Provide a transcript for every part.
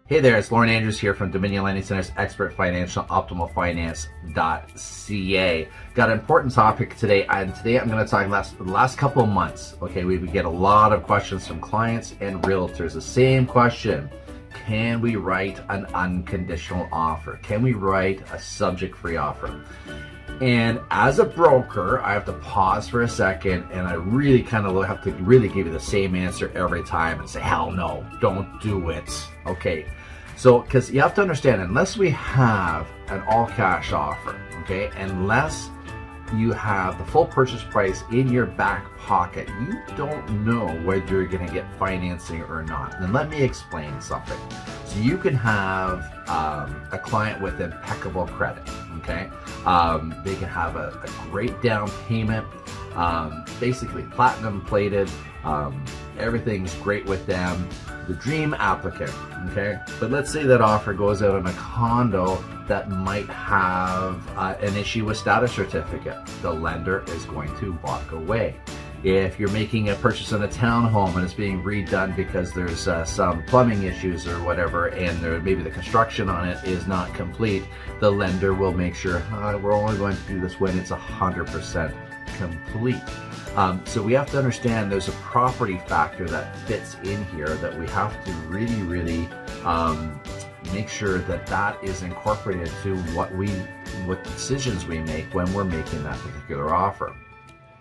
Hey there, it's Lauren Andrews here from Dominion Lending Center's Expert Financial, optimalfinance.ca. Got an important topic today, and today I'm going to talk the last couple of months. Okay, we get a lot of questions from clients and realtors. The same question: can we write an unconditional offer? Can we write a subject-free offer? And as a broker, I have to pause for a second, and I really have to really give you the same answer every time and say, hell no, don't do it. Okay, so because you have to understand, unless we have an all-cash offer, okay, unless you have the full purchase price in your back pocket, you don't know whether you're going to get financing or not. And let me explain something. So you can have a client with impeccable credit, okay? They can have a great down payment, basically platinum plated, everything's great with them, the dream applicant, okay? But let's say that offer goes out on a condo that might have an issue with status certificate. The lender is going to walk away. If you're making a purchase on a townhome and it's being redone because there's some plumbing issues or whatever, and maybe the construction on it is not complete, the lender will make sure we're only going to do this when it's 100% complete. So we have to understand there's a property factor that fits in here that we have to really make sure that is incorporated to what decisions we make when we're making that particular offer.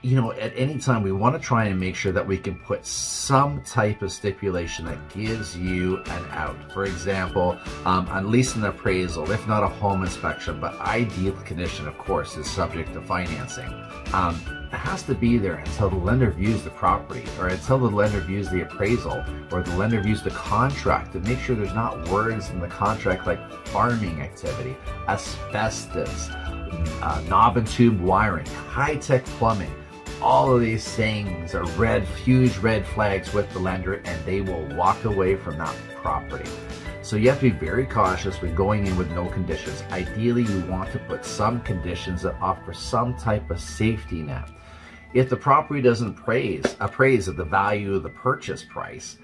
You know, at any time we want to try and make sure that we can put some type of stipulation that gives you an out. For example, at least an appraisal, if not a home inspection, but ideal condition, of course, is subject to financing. It has to be there until the lender views the property, or until the lender views the appraisal, or the lender views the contract, to make sure there's not words in the contract like farming activity, asbestos, knob and tube wiring, high-tech plumbing. All of these things are huge red flags with the lender, and they will walk away from that property. So you have to be very cautious when going in with no conditions. Ideally, you want to put some conditions that offer some type of safety net. If the property doesn't appraise at the value of the purchase price,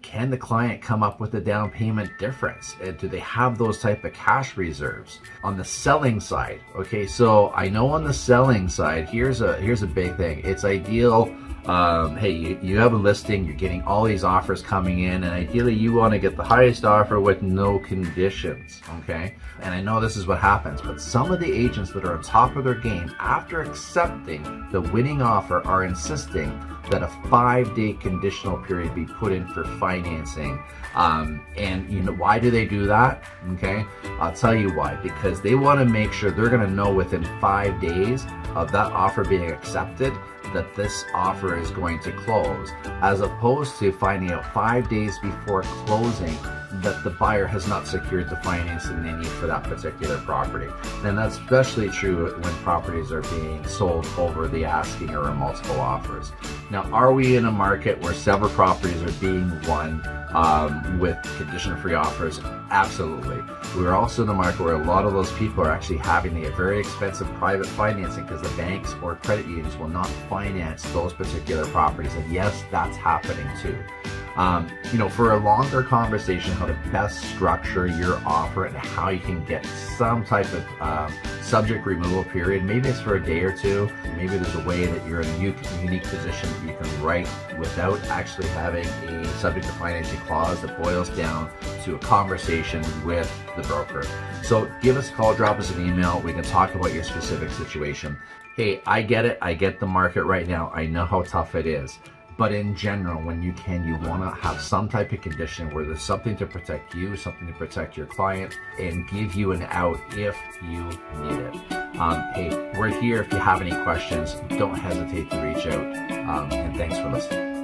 can the client come up with a down payment difference? Do they have those type of cash reserves? On the selling side, okay, so I know on the selling side, here's a big thing. It's ideal. Hey, you have a listing, you're getting all these offers coming in, and ideally you want to get the highest offer with no conditions, okay? And I know this is what happens, but some of the agents that are on top of their game, after accepting the winning offer, are insisting that a 5-day conditional period be put in for financing. And you know, why do they do that? Okay, I'll tell you why. Because they want to make sure they're going to know within 5 days of that offer being accepted that this offer is going to close, as opposed to finding out 5 days before closing that the buyer has not secured the financing they need for that particular property. And that's especially true when properties are being sold over the asking or multiple offers. Now, are we in a market where several properties are being won with condition-free offers? Absolutely. We're also in a market where a lot of those people are actually having to get very expensive private financing because the banks or credit unions will not finance those particular properties. And yes, that's happening too. You know, for a longer conversation, how to best structure your offer and how you can get some type of subject removal period. Maybe it's for a day or two. Maybe there's a way that you're in a unique position that you can write without actually having a subject to financing clause that boils down to a conversation with the broker. So give us a call, drop us an email. We can talk about your specific situation. Hey, I get it. I get the market right now. I know how tough it is. But in general, when you want to have some type of condition where there's something to protect you, something to protect your client, and give you an out if you need it. Hey, we're here if you have any questions. Don't hesitate to reach out. And thanks for listening.